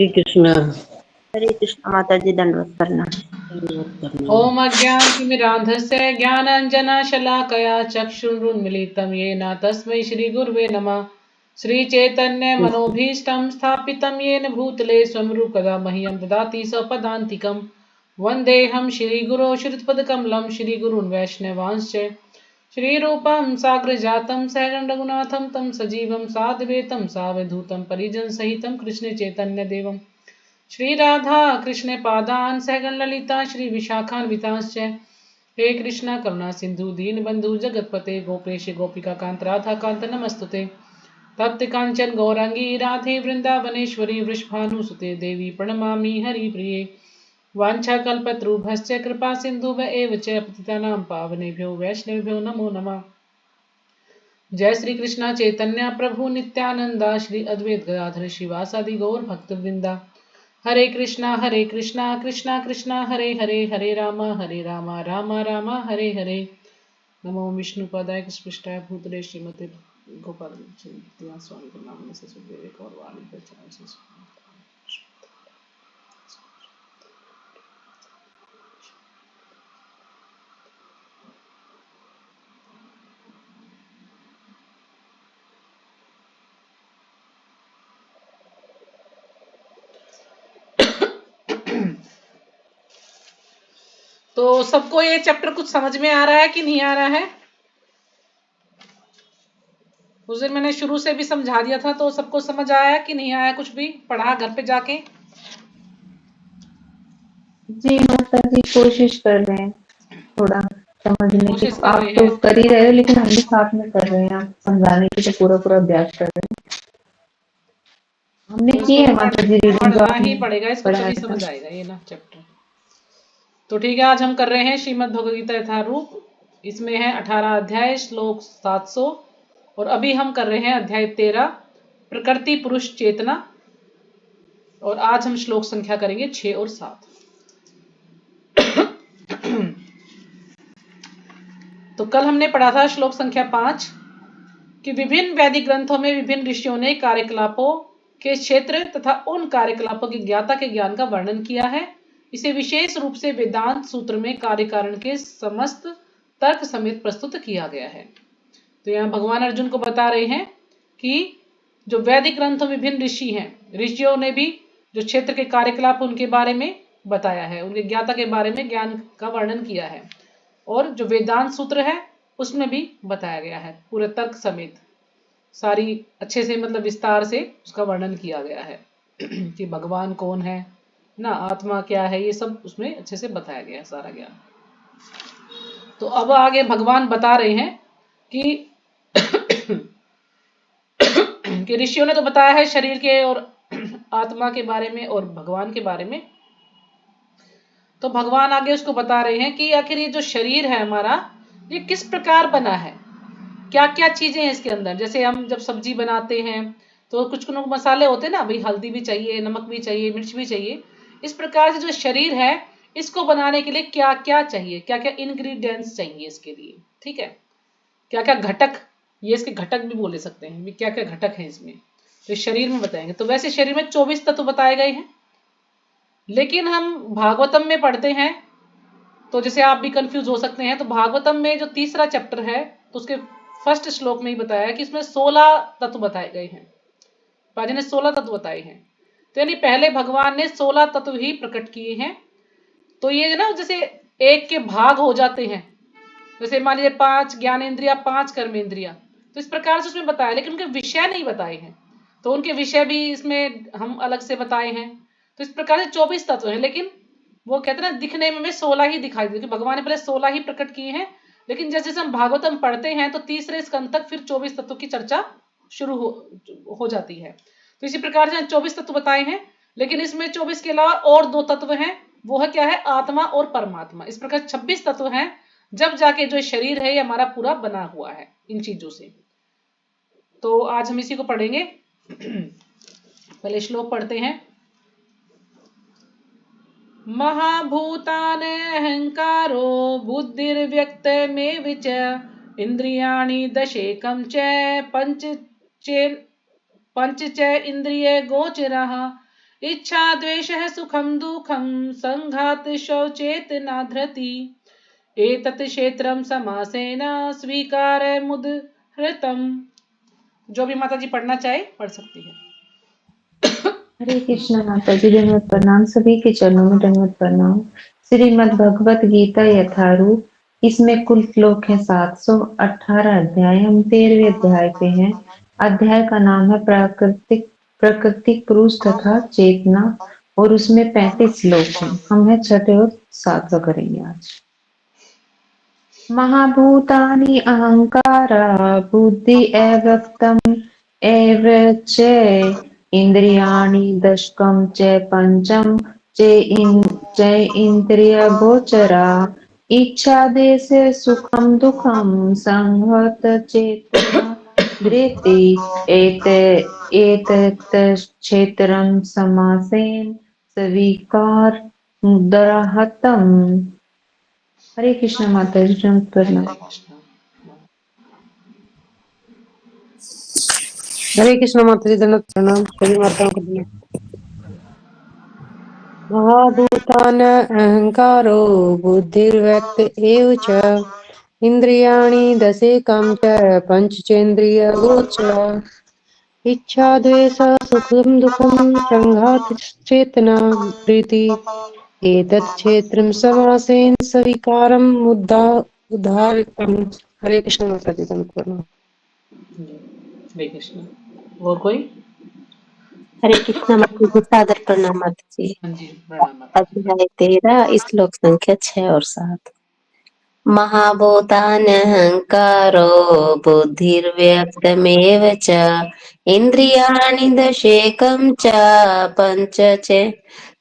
श्री कृष्ण। हरे कृष्ण। माता जी दंडवत करना। ओम अज्ञानतिमिरान्धस्य ज्ञानाञ्जनशलाकया चक्षुरुन्मीलितं येन तस्मै श्रीगुरुवे नमः। श्रीचैतन्यमनोभीष्टं स्थापितं येन भूतले स्वं रूपदा मह्यं ददाति स्वपदान्तिकं। वन्देऽहं श्रीगुरो श्रीयुतपदकमलं श्रीगुरून् वैष्णवांश्च श्रीरूपं साग्रजातं सहगं रघुनाथं तं सजीवं साद्वैतं सावधूतं परिजनसहितं कृष्णचैतन्यदेवम् श्री राधा कृष्ण पादान सहगण ललिता श्री विशाखान्वितांश्च हे कृष्णा करुणा सिंधु दीन बंधु जगतपते गोपेश गोपिका कांत राधा कांत नमस्तुते। तप्त कांचन गौरांगी राधे वृंदावनेश्वरी वृषभानुसुते देवी प्रणमामि हरिप्रिये। वाञ्छाकल्पतरुभ्यश्च कृपा सिंधुभ्य एव च पतितानां पावनेभ्यो वैष्णवेभ्यो नमो नमः। जय श्री कृष्णा चैतन्य प्रभु नित्यानंदा श्री अद्वैत गदाधर शिवासादि गौर भक्तवृंदा। हरे कृष्णा कृष्णा कृष्णा हरे हरे हरे राम राम राम हरे हरे। नमो विष्णुपदाय कृष्णाय भूतले श्रीमते गोपाल स्वामी नाम से सुखदेव और वाणी प्रचार से। तो सबको ये चैप्टर कुछ समझ में आ रहा है कि नहीं आ रहा है? उस दिन मैंने शुरू से भी समझा दिया था, तो सबको समझ आया कि नहीं आया? कुछ भी पढ़ा घर पे जाके? जी माता जी कोशिश कर रहे हैं थोड़ा समझने की। कोशिश कर आप रहे तो हैं। कर ही रहे हो, लेकिन हम भी साथ में कर रहे हैं। आप समझाने की तो पूरा अभ्यास कर रहे हैं। हमने तो की इसको है माता जी रीडिंग, जो पढ़ना ही आपने पड़ेगा, इसको पढ़ाया तभी था। समझ आएगा ये ना चैप्टर। तो ठीक है, आज हम कर रहे हैं श्रीमद् भगवद गीता यथारूप। इसमें है 18 अध्याय, श्लोक 700। और अभी हम कर रहे हैं अध्याय 13, प्रकृति पुरुष चेतना। और आज हम श्लोक संख्या करेंगे 6 और 7। तो कल हमने पढ़ा था श्लोक संख्या 5 कि विभिन्न वैदिक ग्रंथों में विभिन्न ऋषियों ने कार्यकलापों के क्षेत्र तथा उन कार्यकलापों की ज्ञाता के ज्ञान का वर्णन किया है। इसे विशेष रूप से वेदांत सूत्र में कार्यकारण के समस्त तर्क समेत प्रस्तुत किया गया है। तो यहाँ भगवान अर्जुन को बता रहे हैं कि जो वैदिक ग्रंथों में विभिन्न ऋषि हैं, ऋषियों ने भी जो क्षेत्र के कार्यकलाप उनके बारे में बताया है, उनके ज्ञाता के बारे में ज्ञान का वर्णन किया है। और जो वेदांत सूत्र है उसमें भी बताया गया है, पूरे तर्क समेत सारी अच्छे से, मतलब विस्तार से उसका वर्णन किया गया है कि भगवान कौन है ना, आत्मा क्या है, ये सब उसमें अच्छे से बताया गया है सारा ज्ञान। तो अब आगे भगवान बता रहे हैं कि कि ऋषियों ने तो बताया है शरीर के और आत्मा के बारे में और भगवान के बारे में। तो भगवान आगे उसको बता रहे हैं कि आखिर ये जो शरीर है हमारा, ये किस प्रकार बना है, क्या क्या चीजें हैं इसके अंदर। जैसे हम जब सब्जी बनाते हैं तो कुछ मसाले होते हैं ना भाई, हल्दी भी चाहिए, नमक भी चाहिए, मिर्च भी चाहिए। इस प्रकार से जो शरीर है इसको बनाने के लिए क्या क्या चाहिए, क्या क्या इंग्रेडिएंट्स चाहिए इसके लिए, ठीक है, क्या क्या घटक, ये इसके घटक भी बोले सकते हैं, क्या क्या घटक हैं इसमें, तो शरीर में बताएंगे। तो वैसे शरीर में 24 तत्व बताए गए हैं, लेकिन हम भागवतम में पढ़ते हैं तो जैसे आप भी कंफ्यूज हो सकते हैं। तो भागवतम में जो तीसरा चैप्टर है तो उसके फर्स्ट श्लोक में ही बताया है कि इसमें 16 तत्व बताए गए हैं। पाजी ने 16 तत्व बताए हैं। तो यानी पहले भगवान ने 16 तत्व ही प्रकट किए हैं। तो ये ना जैसे एक के भाग हो जाते हैं, जैसे मान लीजिए 5 ज्ञानेंद्रिया, 5 कर्मेंद्रिया, तो इस प्रकार से उसमें बताया, लेकिन उनके विषय नहीं बताए हैं। तो उनके विषय भी इसमें हम अलग से बताए हैं। तो इस प्रकार से 24 तत्व हैं, लेकिन वो कहते हैं ना दिखने में 16 ही दिखाई देते, भगवान ने पहले 16 ही प्रकट किए हैं। लेकिन जैसे जैसे हम भागवतम पढ़ते हैं तो तीसरे स्कंद तक फिर 24 तत्वों की चर्चा शुरू हो जाती है। तो इसी प्रकार से 24 तत्व बताए हैं, लेकिन इसमें 24 के अलावा और 2 तत्व हैं, वो है क्या है, आत्मा और परमात्मा। इस प्रकार 26 तत्व हैं, जब जाके जो शरीर है ये हमारा पूरा बना हुआ है इन चीजों से। तो आज हम इसी को पढ़ेंगे। पहले श्लोक पढ़ते हैं। महाभूतान अहंकारो बुद्धिर्व्यक्तमेव च इंद्रियाणि दशेकं च पंच च इंद्रिय गोचरः इच्छा द्वेषः सुखम दुखम संघात शौचेतना धृति एतत् क्षेत्रम समासेन स्वीकार मुदहृतम। जो भी माता जी पढ़ना चाहे पढ़ सकती है। हरे कृष्ण माता जी, दंडवत प्रणाम। सभी के चरणों में दंडवत प्रणाम। श्रीमद् भगवत गीता यथारूप, इसमें कुल श्लोक है 718 अध्याय। हम 13वें अध्याय पे हैं। अध्याय का नाम है प्राकृतिक पुरुष तथा चेतना, और उसमें 35 श्लोक हैं। हम है छठे और सातवां करेंगे आज। महाभूतानि अहंकारा बुद्धि अव्यक्तम् एव च इंद्रियाणि दशकं च पंचम च इंद्रियगोचरा इच्छा देश सुखम दुखम संहत चेतना धृति एतत् क्षेत्रं समासेन स्वीकार मुद्राहतम। हरे कृष्ण माता जी, प्रणाम। हरे कृष्ण। हरे कृष्ण माता जी, दंडवत प्रणाम। सभी माताओं को दिए। महाभूतान अहंकारो बुद्धिर्व्यक्त एव च इंद्रियाणि दशेकं च पंचचेन्द्रिय गोचर इच्छा द्वेष सुखम दुखम संघात चेतना प्रीति एतत् क्षेत्रं समासेन स्वीकारम मुद्दा उदाहृतम्। हरे कृष्ण माता जी, दंडवत प्रणाम। हरे कृष्ण। और कोई? हरे कृष्ण माता जी, सादर प्रणाम माता जी। हाँ जी, प्रणाम माता जी। अध्याय 13, श्लोक संख्या 6 और 7। महाभूतान्यहंकारो बुद्धिर्व्यक्तमेव च इंद्रियाणि दशेकं च पंच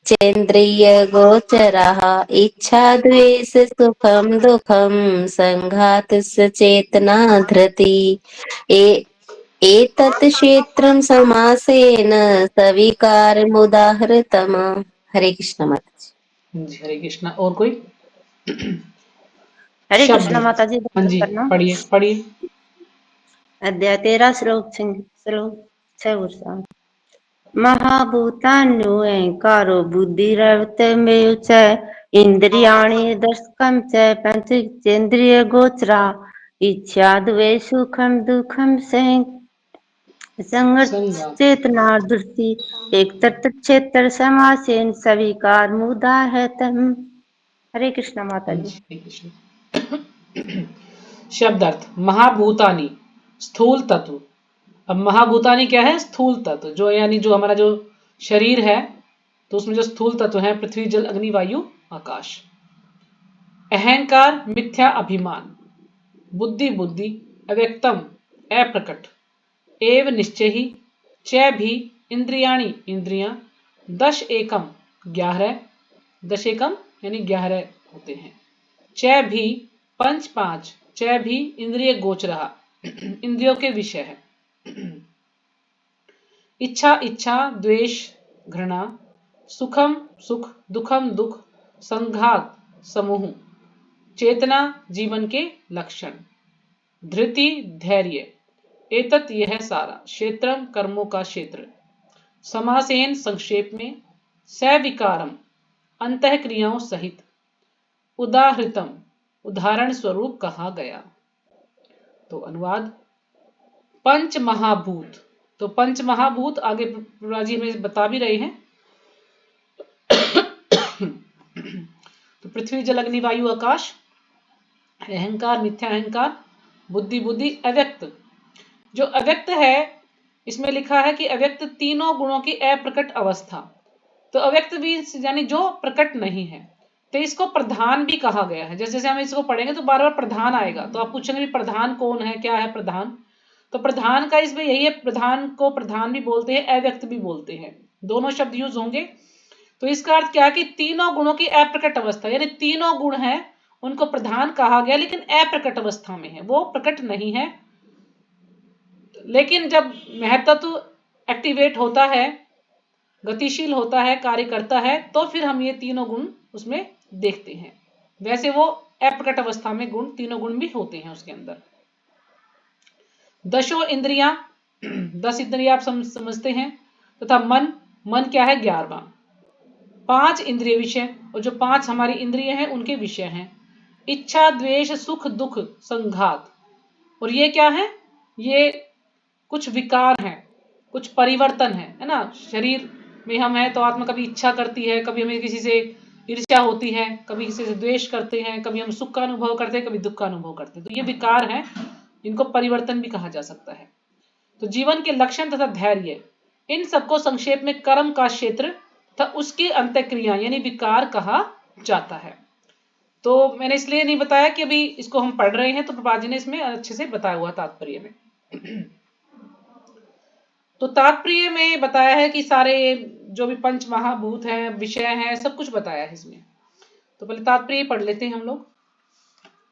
चेन्द्रियगोचराः इच्छा द्वेष सुखं दुःखं संघातस्य चेतना धृति एतत् क्षेत्रं समासेन सविकारमुदाहृतम्। हरे कृष्ण माता जी। हाँ जी, हरे कृष्ण। और कोई? हरे शब्द। कृष्ण माता जी, हाँ दंडवत जी, प्रणाम। पढ़िए पढ़िए। अध्याय 13 श्लोक 6 और 7। महाभूतान्यहंकारो बुद्धिरव्यक्तमेव च इंद्रियाणि दशकं च पंचचेन्द्रियगोचरा इच्छा द्वेष सुखं दुःखं संगा। संगचेतना धृति एक तत्क्षेत्र समासेन स्वीकार मुदाहृतम्। हरे कृष्ण माता हाँ जी। जी, हरे कृष्ण। शब्दार्थ। महाभूतानी स्थूल तत्व। अब महाभूतानी क्या है? स्थूल तत्व, जो यानी जो हमारा जो शरीर है, तो उसमें जो स्थूल तत्व है पृथ्वी जल अग्नि वायु आकाश। अहंकार मिथ्या अभिमान, बुद्धि बुद्धि अव्यक्तम अप्रकट, एव निश्चय ही, च भी इंद्रियाणी इंद्रियां, दश एकम 11, दश एकम यानी 11 होते हैं, च भी पंच 5, च भी इंद्रिय गोचरा इंद्रियों के विषय है, इच्छा इच्छा द्वेष घृणा, सुखम सुख दुखम दुख, संघात समूह, चेतना जीवन के लक्षण, धृति धैर्य, एतत् यह सारा, क्षेत्रम कर्मों का क्षेत्र, समासेन संक्षेप में, सविकारम अंतः क्रियाओं सहित, उदाहृतम उदाहरण स्वरूप कहा गया। तो अनुवाद। पंच महाभूत। तो पंच महाभूत आगे प्रभुपाद जी हमें बता भी रहे हैं। तो पृथ्वी जल अग्नि वायु आकाश, अहंकार मिथ्या अहंकार, बुद्धि बुद्धि अव्यक्त। जो अव्यक्त है, इसमें लिखा है कि अव्यक्त तीनों गुणों की अप्रकट अवस्था। तो अव्यक्त भी यानी जो प्रकट नहीं है, तो इसको प्रधान भी कहा गया है। जैसे जैसे हम इसको पढ़ेंगे तो बार बार प्रधान आएगा, तो आप पूछेंगे प्रधान कौन है, क्या है प्रधान? तो प्रधान का इसमें यही है, प्रधान को प्रधान भी बोलते हैं, अव्यक्त भी बोलते हैं, दोनों शब्द यूज होंगे। तो इसका अर्थ क्या है कि तीनों गुणों की अप्रकट अवस्था, यानी तीनों गुण हैं उनको प्रधान कहा गया, लेकिन अप्रकट अवस्था में है, वो प्रकट नहीं है। लेकिन जब महत्त्व एक्टिवेट होता है, गतिशील होता है, कार्य करता है, तो फिर हम ये तीनों गुण उसमें देखते हैं। वैसे वो अप्रकट अवस्था में गुण, तीनों गुण भी होते हैं उसके अंदर। दशो इंद्रियां 10 इंद्रियां आप समझते हैं, तथा मन मन क्या है 11वां। 5 इंद्रिय विषय, और जो 5 हमारी इंद्रिय हैं उनके विषय हैं। इच्छा, द्वेष, सुख, दुख, संघात। और ये क्या है? ये कुछ विकार हैं, कुछ परिवर्तन है ना। शरीर में हम हैं तो आत्मा कभी इच्छा करती है, कभी हमें किसी से ईर्ष्या होती है, कभी किसी से द्वेष करते हैं, कभी हम सुख का अनुभव करते हैं, कभी दुख का अनुभव करते हैं। तो ये विकार हैं, इनको परिवर्तन भी कहा जा सकता है। तो जीवन के लक्षण तथा धैर्य, इन सबको संक्षेप में कर्म का क्षेत्र तथा उसकी अंतःक्रिया यानी विकार कहा जाता है। तो मैंने इसलिए नहीं बताया कि अभी इसको हम पढ़ रहे हैं, तो प्रभुपाद जी ने इसमें अच्छे से बताया हुआ तात्पर्य में। तो तात्पर्य में बताया है कि सारे जो भी पंच महाभूत हैं, विषय हैं, सब कुछ बताया है इसमें। तो पहले तात्पर्य पढ़ लेते हैं हम लोग।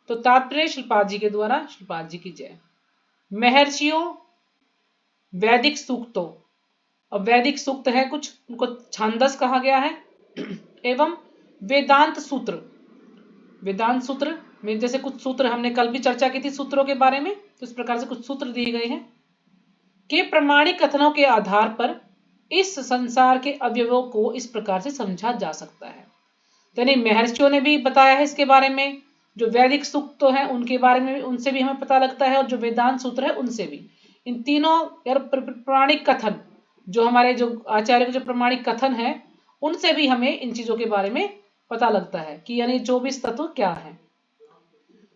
तो तात्पर्य श्रीपाद जी के द्वारा, श्रीपाद जी की जय। महर्षियों, वैदिक सूक्तों, अब वैदिक सूक्त है कुछ, उनको छांदस कहा गया है, एवं वेदांत सूत्र। वेदांत सूत्र में जैसे कुछ सूत्र हमने कल भी चर्चा की थी सूत्रों के बारे में, तो इस प्रकार से कुछ सूत्र दिए गए हैं के प्रमाणिक कथनों के आधार पर इस संसार के अवयवों को इस प्रकार से समझा जा सकता है। यानी महर्षियों ने भी बताया है इसके बारे में, जो वैदिक सूक्त तो हैं उनके बारे में उनसे भी हमें पता लगता है, और जो वेदांत सूत्र है उनसे भी। इन तीनों प्रमाणिक कथन, जो हमारे जो आचार्य के जो प्रमाणिक कथन है, उनसे भी हमें इन चीजों के बारे में पता लगता है कि यानी 24 तत्व क्या है।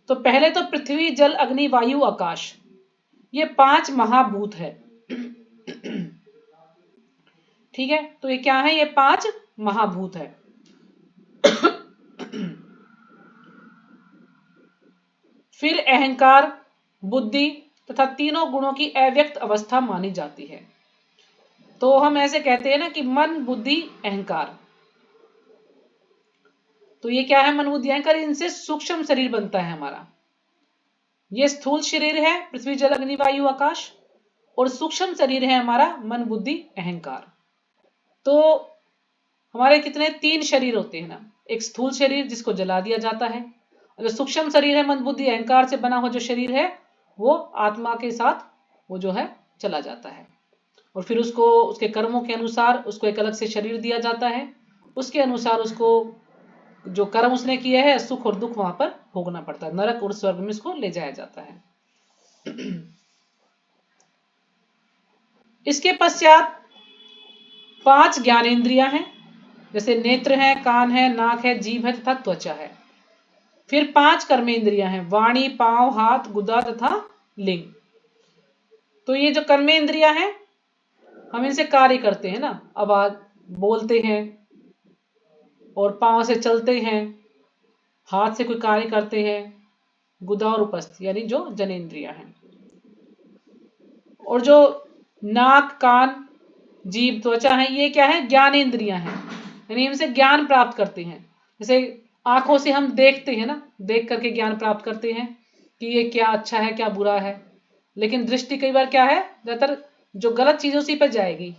तो पहले तो पृथ्वी, जल, अग्नि, वायु, आकाश, ये 5 महाभूत है। ठीक है, तो ये क्या है? ये 5 महाभूत है। फिर अहंकार, बुद्धि तथा तीनों गुणों की अव्यक्त अवस्था मानी जाती है। तो हम ऐसे कहते हैं ना कि मन, बुद्धि, अहंकार। तो ये क्या है? मन, बुद्धि, अहंकार, इनसे सूक्ष्म शरीर बनता है हमारा। ये स्थूल शरीर है पृथ्वी, जल, अग्नि, वायु, आकाश, और सूक्ष्म शरीर है हमारा मन, बुद्धि, अहंकार। तो हमारे कितने 3 शरीर होते हैं ना। एक स्थूल शरीर जिसको जला दिया जाता है, और जो सूक्ष्म शरीर है मन, बुद्धि, अहंकार से बना हुआ जो शरीर है, वो आत्मा के साथ वो जो है चला जाता है, और फिर उसको उसके कर्मों के अनुसार उसको एक अलग से शरीर दिया जाता है। उसके अनुसार उसको जो कर्म उसने किया है, सुख और दुख वहां पर भोगना पड़ता है, नरक और स्वर्ग में इसको ले जाया जाता है। इसके पश्चात 5 ज्ञानेंद्रियां हैं, जैसे नेत्र है, कान है, नाक है, जीभ है तथा त्वचा है। फिर 5 कर्मेंद्रियां हैं, वाणी, पांव, हाथ, गुदा तथा लिंग। तो ये जो कर्मेंद्रियां हैं, हम इनसे कार्य करते हैं ना, आवाज बोलते हैं, और पांव से चलते हैं, हाथ से कोई कार्य करते हैं, गुदा और उपस्थ यानी जो जनेंद्रियां हैं, और जो नाक, कान, जीभ, त्वचा है, ये क्या है? ज्ञानेंद्रियां हैं, यानी इनसे ज्ञान प्राप्त करते हैं। जैसे आंखों से हम देखते हैं ना, देख करके ज्ञान प्राप्त करते हैं कि ये क्या अच्छा है, क्या बुरा है। लेकिन दृष्टि कई बार क्या है, ज्यादातर जो गलत चीजों उसी पर जाएगी।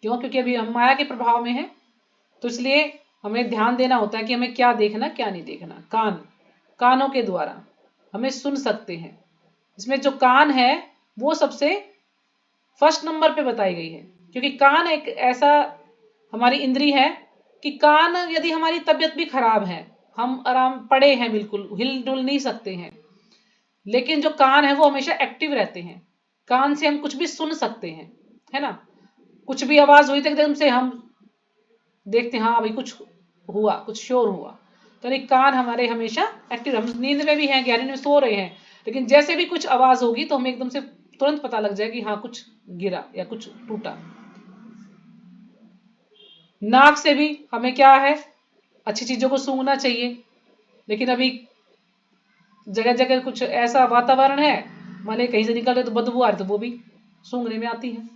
क्यों? क्योंकि अभी हम माया के प्रभाव में है, तो इसलिए हमें ध्यान देना होता है कि हमें क्या देखना, क्या नहीं देखना। कान, कानों के द्वारा हमें सुन सकते हैं। इसमें जो कान है वो सबसे फर्स्ट नंबर पे बताई गई है, क्योंकि कान एक ऐसा हमारी इंद्री है कि कान यदि हमारी तबीयत भी खराब है, हम आराम पड़े हैं, बिल्कुल हिल डुल नहीं सकते हैं, लेकिन जो कान है वो हमेशा एक्टिव रहते हैं। कान से हम कुछ भी सुन सकते हैं, है ना। कुछ भी आवाज हुई तो एकदम से हम देखते हैं, हाँ भाई कुछ हुआ, कुछ शोर हुआ। तो नहीं, कान हमारे हमेशा एक्टिव। हम नींद में भी हैं, गहरी नींद में सो रहे हैं, लेकिन जैसे भी कुछ आवाज होगी तो हमें एकदम से तुरंत पता लग जाएगी, हाँ कुछ गिरा या कुछ टूटा। नाक से भी हमें क्या है, अच्छी चीजों को सूंघना चाहिए, लेकिन अभी जगह जगह कुछ ऐसा वातावरण है, मान लीजिए कहीं से निकल रहे तो बदबू आ रही, तो वो भी सूंघने में आती है।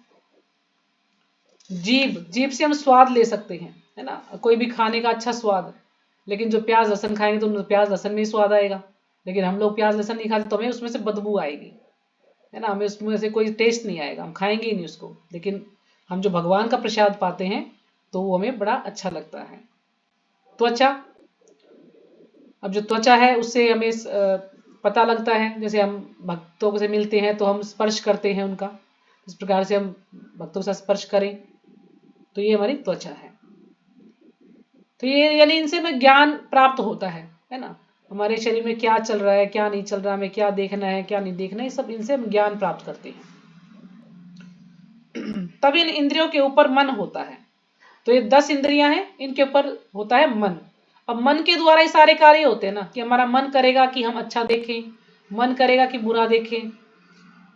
जीभ, जीभ से हम स्वाद ले सकते हैं, है ना, कोई भी खाने का अच्छा स्वाद। लेकिन जो प्याज लहसन खाएंगे तो प्याज लहसन में ही स्वाद आएगा, लेकिन हम लोग प्याज लहसन नहीं खाते तो हमें उसमें से बदबू आएगी, है ना, हमें उसमें से कोई टेस्ट नहीं आएगा, हम खाएंगे ही नहीं उसको। लेकिन हम जो भगवान का प्रसाद पाते हैं तो वो हमें बड़ा अच्छा लगता है। त्वचा, अब जो त्वचा है उससे हमें पता लगता है, जैसे हम भक्तों से मिलते हैं तो हम स्पर्श करते हैं उनका, इस प्रकार से हम भक्तों से स्पर्श करें तो ये हमारी त्वचा है। तो ये यानी इनसे हमें ज्ञान प्राप्त होता है ना, हमारे शरीर में क्या चल रहा है, क्या नहीं चल रहा, हमें क्या देखना है, क्या नहीं देखना है, सब इनसे हम ज्ञान प्राप्त करते हैं। तब इन इंद्रियों के ऊपर मन होता है। तो ये 10 इंद्रियां हैं, इनके ऊपर होता है मन। अब मन के द्वारा ही सारे कार्य होते हैं ना, कि हमारा मन करेगा कि हम अच्छा देखें, मन करेगा कि बुरा देखें,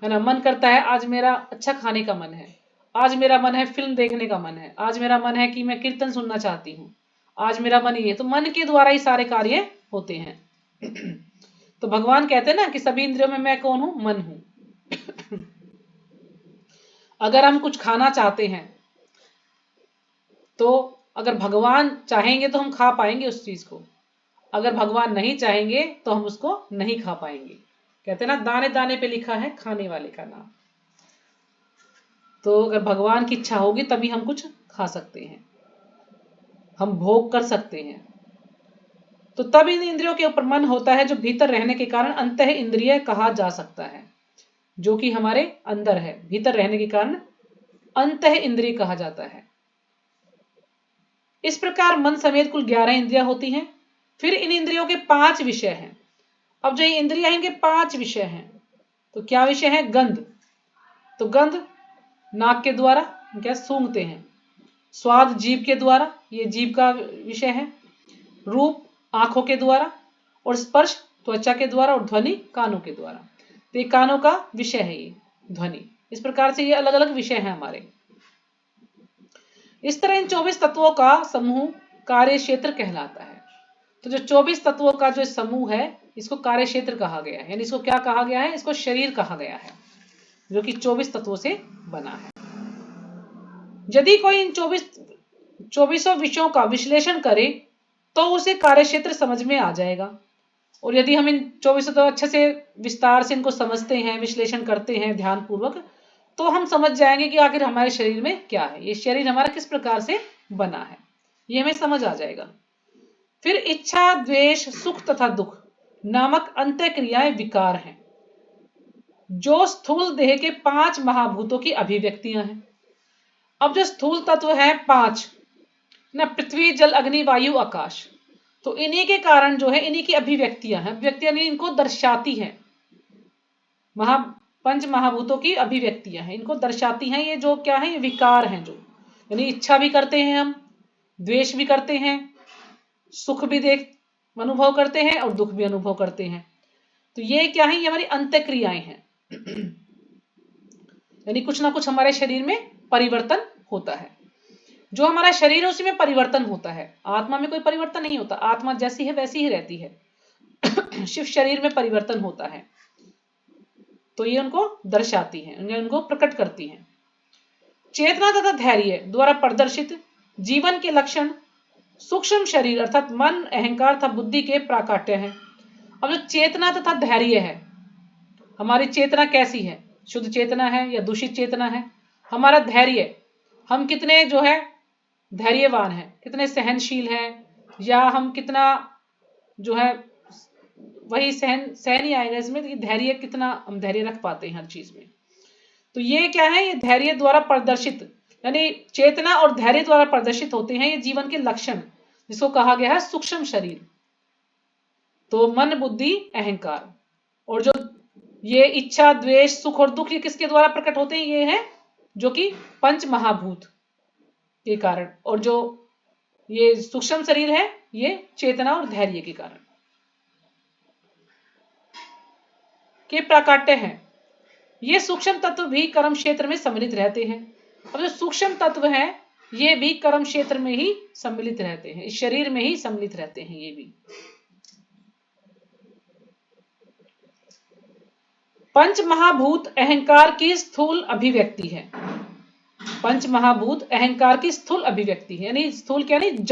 है ना। मन करता है आज मेरा अच्छा खाने का मन है, आज मेरा मन है फिल्म देखने का मन है, आज मेरा मन है कि मैं कीर्तन सुनना चाहती हूँ, आज मेरा मन ये। तो मन के द्वारा ही सारे कार्य होते हैं। तो भगवान कहते हैं ना कि सभी इंद्रियों में मैं कौन हूं? मन हूं। अगर हम कुछ खाना चाहते हैं तो अगर भगवान चाहेंगे तो हम खा पाएंगे उस चीज को, अगर भगवान नहीं चाहेंगे तो हम उसको नहीं खा पाएंगे। कहते हैं ना दाने दाने पे लिखा है खाने वाले का नाम। तो अगर भगवान की इच्छा होगी तभी हम कुछ खा सकते हैं, हम भोग कर सकते हैं। तो तब इन इंद्रियों के ऊपर मन होता है, जो भीतर रहने के कारण अंतः इंद्रिय कहा जा सकता है, जो कि हमारे अंदर है, भीतर रहने के कारण अंतः इंद्रिय कहा जाता है। इस प्रकार मन समेत कुल 11 इंद्रियां होती हैं। फिर इन इंद्रियों के 5 विषय हैं। अब जो ये इंद्रियां हैं, इनके 5 विषय हैं। तो क्या विषय है? गंध। तो गंध नाक के द्वारा क्या सूंघते हैं, स्वाद जीभ के द्वारा, ये जीभ का विषय है, रूप आंखों के द्वारा, और स्पर्श त्वचा के द्वारा, और ध्वनि कानों के द्वारा। तो ये कानों का विषय है, ये ध्वनि। इस प्रकार से ये अलग अलग विषय हैं हमारे। इस तरह इन 24 तत्वों का समूह कार्य क्षेत्र कहलाता है। तो जो 24 तत्वों का जो समूह है, इसको कार्य क्षेत्र कहा गया है। यानी इसको क्या कहा गया है? इसको शरीर कहा गया है, जो कि 24 तत्वों से बना है। यदि कोई इन 24 विषयों का विश्लेषण करे तो उसे कार्य क्षेत्र समझ में आ जाएगा। और यदि हम इन 24 तो अच्छे से विस्तार से इनको समझते हैं, विश्लेषण करते हैं ध्यान पूर्वक, तो हम समझ जाएंगे कि आखिर हमारे शरीर में क्या है, ये शरीर हमारा किस प्रकार से बना है, ये हमें समझ आ जाएगा। फिर इच्छा, द्वेष, सुख तथा दुख नामक अंतः क्रियाएं विकार हैं, जो स्थूल देह के 5 महाभूतों की अभिव्यक्तियां हैं। अब जो स्थूल तत्व है 5 ना, पृथ्वी, जल, अग्नि, वायु, आकाश, तो इन्हीं के कारण जो है इन्हीं की अभिव्यक्तियां हैं। अभिव्यक्तियां इनको दर्शाती हैं, पंच महाभूतों की अभिव्यक्तियां हैं, इनको दर्शाती हैं। ये जो क्या है? ये विकार हैं, जो यानी इच्छा भी करते हैं हम, द्वेष भी करते हैं, सुख भी अनुभव करते हैं, और दुख भी अनुभव करते हैं। तो ये क्या है? ये हमारी अंतः क्रियाएं हैं। यानी कुछ ना कुछ हमारे शरीर में परिवर्तन होता है। जो हमारा शरीर है उसी में परिवर्तन होता है, आत्मा में कोई परिवर्तन नहीं होता। आत्मा जैसी है वैसी ही रहती है। शिव शरीर में परिवर्तन होता है। तो ये उनको दर्शाती है, उनको प्रकट करती है। चेतना तथा धैर्य द्वारा प्रदर्शित जीवन के लक्षण सूक्ष्म शरीर अर्थात मन, अहंकार तथा बुद्धि के प्राकाट्य हैं। अब जो चेतना तथा धैर्य है, हमारी चेतना कैसी है? शुद्ध चेतना है या दूषित चेतना है? हमारा धैर्य, हम कितने जो है धैर्यवान है, कितने सहनशील है, या हम कितना जो है वही सहन ही आएगा इसमें, तो धैर्य कितना हम धैर्य रख पाते हैं हर चीज में। तो ये क्या है? ये धैर्य द्वारा प्रदर्शित, यानी चेतना और धैर्य द्वारा प्रदर्शित होते हैं ये जीवन के लक्षण, जिसको कहा गया है सूक्ष्म शरीर। तो मन, बुद्धि, अहंकार, और जो ये इच्छा, द्वेष, सुख और दुख, ये किसके द्वारा प्रकट होते हैं? ये है जो कि पंच महाभूत के कारण, और जो ये सूक्ष्म शरीर है ये चेतना और धैर्य के कारण के प्राकाट्य हैं। ये सूक्ष्म तत्व भी कर्म क्षेत्र में सम्मिलित रहते हैं। अब जो सूक्ष्म तत्व है ये भी कर्म क्षेत्र में ही सम्मिलित रहते हैं, इस शरीर में ही सम्मिलित रहते हैं ये भी। पंच महाभूत अहंकार की स्थूल अभिव्यक्ति है। पंच महाभूत अहंकार की स्थूल अभिव्यक्ति है, यानी स्थूल क्या? नहीं,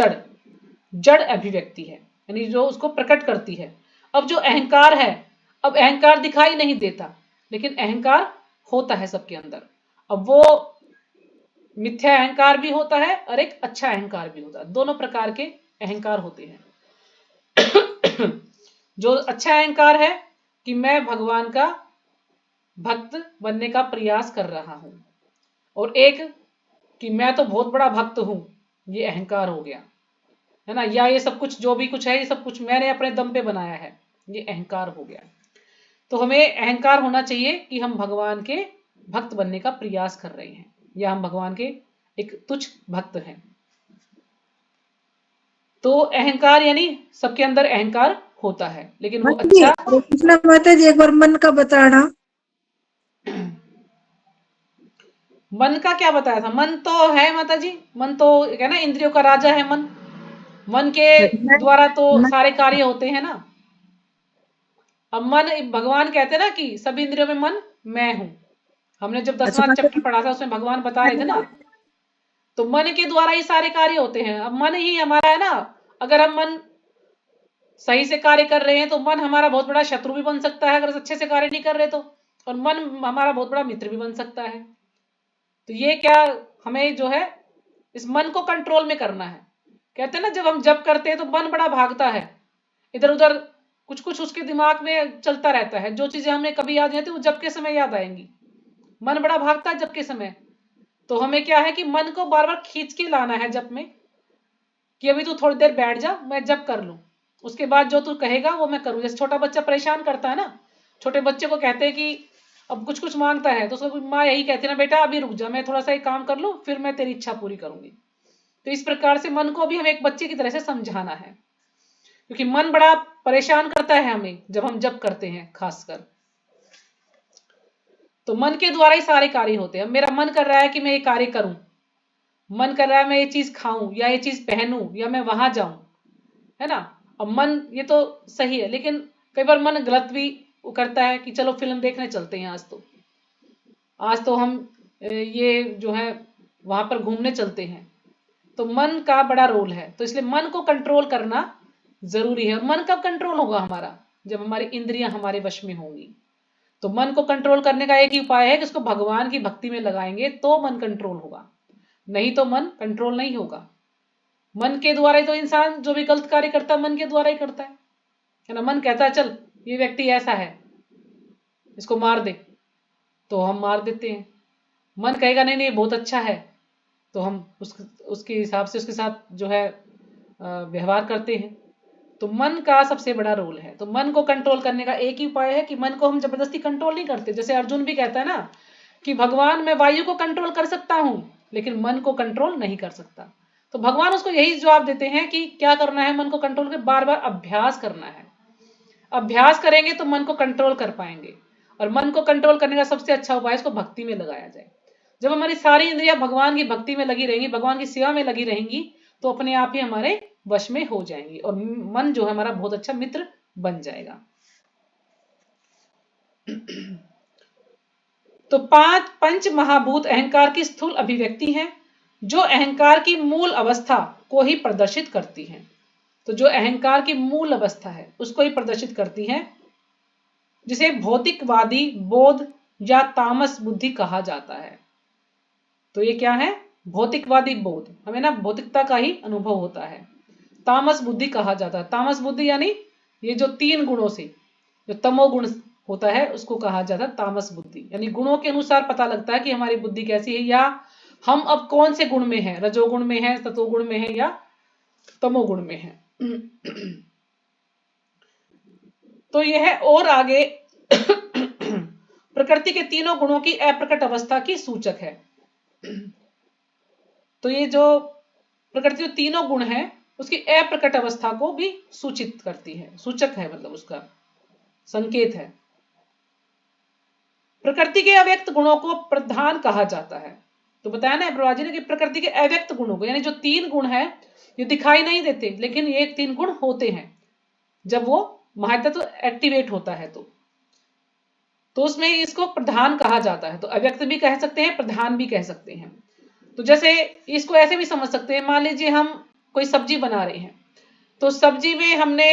जड़ अभिव्यक्ति है, यानी जो उसको प्रकट करती है। अब जो अहंकार है, अब अहंकार दिखाई नहीं देता, लेकिन अहंकार होता है सबके अंदर। अब वो मिथ्या अहंकार भी होता है और एक अच्छा अहंकार भी होता है, दोनों प्रकार के अहंकार होते हैं। जो अच्छा अहंकार है कि मैं भगवान का भक्त बनने का प्रयास कर रहा हूं, और एक कि मैं तो बहुत बड़ा भक्त हूं, ये अहंकार हो गया, है ना, या ये सब कुछ जो भी कुछ है ये सब कुछ मैंने अपने दम पे बनाया है, ये अहंकार हो गया। तो हमें अहंकार होना चाहिए कि हम भगवान के भक्त बनने का प्रयास कर रहे हैं, या हम भगवान के एक तुच्छ भक्त हैं। तो अहंकार यानी सबके अंदर अहंकार होता है, लेकिन वो माता जी, अच्छा। हरे कृष्णा माता जी, एक बार मन का बताना। मन का क्या बताया था? मन तो है माता जी, मन तो है ना, इंद्रियों का राजा है मन। मन के द्वारा तो सारे कार्य होते हैं ना। अब मन, भगवान कहते हैं ना कि सभी इंद्रियों में मन मैं हूं। हमने जब अच्छा 10वां माता चैप्टर जी, पढ़ा था उसमें भगवान बता रहे थे ना, तो मन के द्वारा ही सारे कार्य होते हैं। अब मन ही हमारा है ना, अगर हम मन सही से कार्य कर रहे हैं तो मन हमारा बहुत बड़ा शत्रु भी बन सकता है, अगर अच्छे से कार्य नहीं कर रहे तो, और मन हमारा बहुत बड़ा मित्र भी बन सकता है। तो ये क्या, हमें जो है इस मन को कंट्रोल में करना है। कहते हैं ना, जब हम जप करते हैं तो मन बड़ा भागता है इधर उधर, कुछ कुछ उसके दिमाग में चलता रहता है, जो चीजें हमें कभी याद नहीं आती वो जप के समय याद आएंगी। मन बड़ा भागता है जप के समय। तो हमें क्या है कि मन को बार बार खींच के लाना है जप में, कि अभी तू थोड़ी देर बैठ जा, मैं जप कर लूं, उसके बाद जो तू कहेगा वो मैं करूं। जैसे छोटा बच्चा परेशान करता है ना, छोटे बच्चे को कहते हैं कि अब कुछ कुछ मांगता है तो उसको माँ यही कहती है ना, बेटा अभी रुक जा, मैं थोड़ा सा एक काम कर लूं फिर मैं तेरी इच्छा पूरी करूंगी। तो इस प्रकार से मन को भी हमें एक बच्चे की तरह से समझाना है, क्योंकि मन बड़ा परेशान करता है हमें जब हम जप करते हैं खासकर। तो मन के द्वारा ही सारे कार्य होते हैं। मेरा मन कर रहा है कि मैं ये कार्य करूं, मन कर रहा है मैं ये चीज खाऊं या ये चीज पहनूं या मैं वहां जाऊं, है ना। अब मन ये तो सही है, लेकिन कई बार मन गलत भी करता है कि चलो फिल्म देखने चलते हैं, आज तो हम ये जो है वहां पर घूमने चलते हैं। तो मन का बड़ा रोल है, तो इसलिए मन को कंट्रोल करना जरूरी है। और मन कब कंट्रोल होगा हमारा? जब हमारी इंद्रियां हमारे वश में होंगी। तो मन को कंट्रोल करने का एक ही उपाय है कि उसको भगवान की भक्ति में लगाएंगे तो मन कंट्रोल होगा, नहीं तो मन कंट्रोल नहीं होगा। मन के द्वारा ही तो इंसान जो भी गलत कार्य करता है मन के द्वारा ही करता है ना। मन कहता है चल ये व्यक्ति ऐसा है, इसको मार दे, तो हम मार देते हैं। मन कहेगा नहीं नहीं बहुत अच्छा है, तो हम उसके हिसाब से उसके साथ जो है व्यवहार करते हैं। तो मन का सबसे बड़ा रोल है। तो मन को कंट्रोल करने का एक ही उपाय है कि मन को हम जबरदस्ती कंट्रोल नहीं करते। जैसे अर्जुन भी कहता है ना कि भगवान मैं वायु को कंट्रोल कर सकता हूं लेकिन मन को कंट्रोल नहीं कर सकता। तो भगवान उसको यही जवाब देते हैं कि क्या करना है, मन को कंट्रोल कर बार बार अभ्यास करना है। अभ्यास करेंगे तो मन को कंट्रोल कर पाएंगे, और मन को कंट्रोल करने का सबसे अच्छा उपाय इसको भक्ति में लगाया जाए। जब हमारी सारी इंद्रियां भगवान की भक्ति में लगी रहेंगी, भगवान की सेवा में लगी रहेंगी, तो अपने आप ही हमारे वश में हो जाएंगी और मन जो है हमारा बहुत अच्छा मित्र बन जाएगा। तो पंच महाभूत अहंकार की स्थूल अभिव्यक्ति है जो अहंकार की मूल अवस्था को ही प्रदर्शित करती है। तो जो अहंकार की मूल अवस्था है उसको ही प्रदर्शित करती है, जिसे भौतिकवादी बोध या तामस बुद्धि कहा जाता है। तो ये क्या है? भौतिकवादी बोध, हमें ना भौतिकता का ही अनुभव होता है। तामस बुद्धि कहा जाता है। तामस बुद्धि यानी ये जो 3 गुणों से जो तमोगुण होता है उसको कहा जाता है तामस बुद्धि। यानी गुणों के अनुसार पता लगता है कि हमारी बुद्धि कैसी है, या हम अब कौन से गुण में है, रजोगुण में है, सतोगुण में है या तमोगुण में है। तो यह और आगे प्रकृति के तीनों गुणों की अप्रकट अवस्था की सूचक है। तो ये जो प्रकृति के तीनों गुण है उसकी अप्रकट अवस्था को भी सूचित करती है, सूचक है, मतलब उसका संकेत है। प्रकृति के अव्यक्त गुणों को प्रधान कहा जाता है। तो बताया ना प्रभा जी ने कि प्रकृति के अव्यक्त गुणों को, यानी जो 3 गुण है ये दिखाई नहीं देते लेकिन ये 3 गुण होते हैं जब वो महातत्व एक्टिवेट होता है तो उसमें इसको प्रधान कहा जाता है। तो अव्यक्त भी कह सकते हैं, प्रधान भी कह सकते हैं। तो जैसे इसको ऐसे भी समझ सकते हैं, मान लीजिए हम कोई सब्जी बना रहे हैं, तो सब्जी में हमने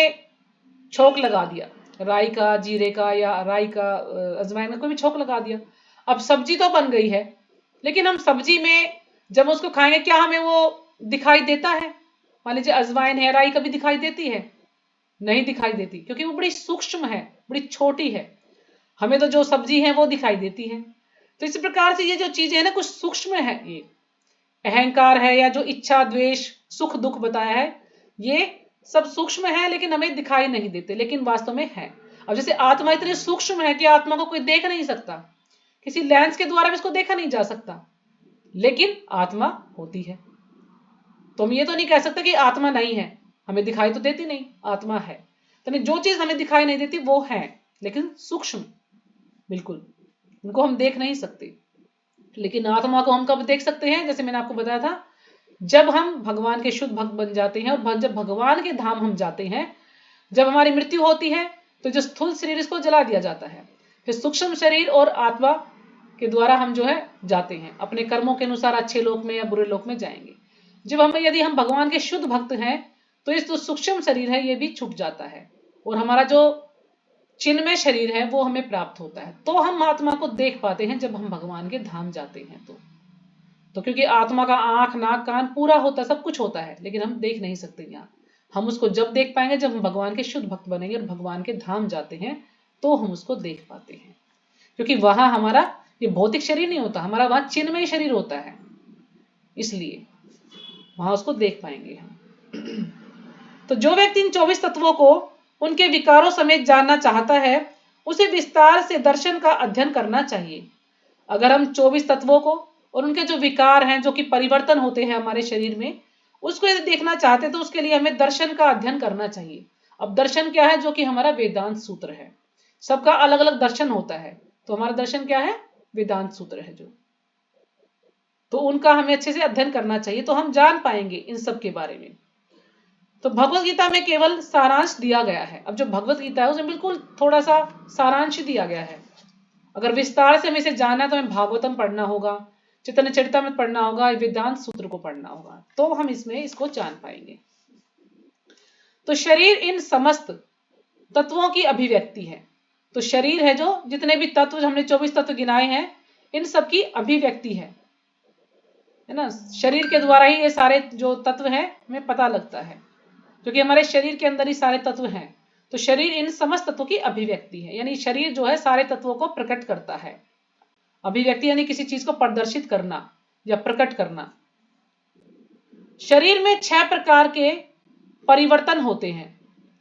छोंक लगा दिया, राई का, जीरे का या राई का, अजवाइन का, कोई भी छोंक लगा दिया। अब सब्जी तो बन गई है, लेकिन हम सब्जी में जब उसको खाएंगे क्या हमें वो दिखाई देता है? मान लीजिए अजवाइन है, राई कभी दिखाई देती है? नहीं दिखाई देती, क्योंकि वो बड़ी सूक्ष्म है, बड़ी छोटी है। हमें तो जो सब्जी है वो दिखाई देती है। तो इस प्रकार से ये जो चीजें है ना कुछ सूक्ष्म है, अहंकार है, या जो इच्छा द्वेष सुख दुख बताया है, ये सब सूक्ष्म है लेकिन हमें दिखाई नहीं देते, लेकिन वास्तव में है। अब जैसे आत्मा इतनी सूक्ष्म है कि आत्मा को कोई देख नहीं सकता, किसी लेंस के द्वारा भी इसको देखा नहीं जा सकता, लेकिन आत्मा होती है। तो हम ये तो नहीं कह सकते कि आत्मा नहीं है, हमें दिखाई तो देती नहीं, आत्मा है। तो जो चीज हमें दिखाई नहीं देती वो है, लेकिन सूक्ष्म, बिल्कुल उनको हम देख नहीं सकते। लेकिन आत्मा को हम कब देख सकते हैं? जैसे मैंने आपको बताया था, जब हम भगवान के शुद्ध भक्त बन जाते हैं और जब भगवान के धाम हम जाते हैं, जब हमारी मृत्यु होती है तो जो स्थूल शरीर इसको जला दिया जाता है, फिर सूक्ष्म शरीर और आत्मा के द्वारा हम जो है जाते हैं, अपने कर्मों के अनुसार अच्छे लोक में या बुरे लोक में जाएंगे। जब हमें, यदि हम भगवान के शुद्ध भक्त हैं, तो इस जो सूक्ष्म शरीर है ये भी छूट जाता है और हमारा जो चिन्मय शरीर है वो हमें प्राप्त होता है। तो हम आत्मा को देख पाते हैं जब हम भगवान के धाम जाते हैं। तो क्योंकि आत्मा का आंख नाक कान पूरा होता है, सब कुछ होता है, लेकिन हम देख नहीं सकते। यहाँ हम उसको जब देख पाएंगे जब हम भगवान के शुद्ध भक्त बनेंगे और भगवान के धाम जाते हैं, तो हम उसको देख पाते हैं। क्योंकि वहां हमारा ये भौतिक शरीर नहीं होता, हमारा वहां चिन्मय शरीर होता है, इसलिए वहां उसको देख पाएंगे हम। तो जो व्यक्ति इन 24 तत्वों को उनके विकारों समेत जानना चाहता है, उसे विस्तार से दर्शन का अध्ययन करना चाहिए। अगर हम 24 तत्वों को और उनके जो विकार हैं, जो कि परिवर्तन होते हैं हमारे शरीर में, उसको यदि देखना चाहते हैं तो उसके लिए हमें दर्शन का अध्ययन करना चाहिए। अब दर्शन क्या है? जो कि हमारा वेदांत सूत्र है। सबका अलग अलग दर्शन होता है, तो हमारा दर्शन क्या है? वेदांत सूत्र है जो, तो उनका हमें अच्छे से अध्ययन करना चाहिए, तो हम जान पाएंगे इन सब के बारे में। तो भगवत गीता में केवल सारांश दिया गया है। अब जो भगवत गीता है उसमें बिल्कुल थोड़ा सा सारांश दिया गया है। अगर विस्तार से हमें इसे जानना है तो हमें भागवतम पढ़ना होगा, चैतन्य चरितामृत पढ़ना होगा, वेदांत सूत्र को पढ़ना होगा, तो हम इसमें इसको जान पाएंगे। तो शरीर इन समस्त तत्वों की अभिव्यक्ति है। तो शरीर है जो, जितने भी तत्व हमने 24 तत्व गिनाए हैं, इन सब की अभिव्यक्ति है ना। शरीर के द्वारा ही ये सारे जो तत्व हैं हमें पता लगता है, क्योंकि हमारे शरीर के अंदर ही सारे तत्व हैं। तो शरीर इन समस्त तत्वों की अभिव्यक्ति है, यानी शरीर जो है सारे तत्वों को प्रकट करता है। अभिव्यक्ति यानी किसी चीज को प्रदर्शित करना या प्रकट करना। शरीर में 6 प्रकार के परिवर्तन होते हैं।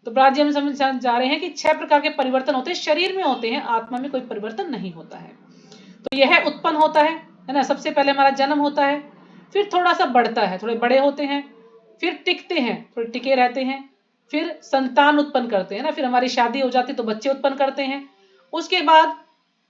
तो ब्राज जी हम समझ जा रहे हैं कि 6 प्रकार के परिवर्तन होते हैं, शरीर में होते हैं, आत्मा में कोई परिवर्तन नहीं होता है। तो यह उत्पन्न होता है ना। सबसे पहले हमारा जन्म होता है, फिर थोड़ा सा बढ़ता है, थोड़े बड़े होते हैं, फिर टिकते हैं, थोड़े टिके रहते हैं, फिर संतान उत्पन्न करते हैं ना, फिर हमारी शादी हो जाती तो बच्चे उत्पन्न करते हैं। उसके बाद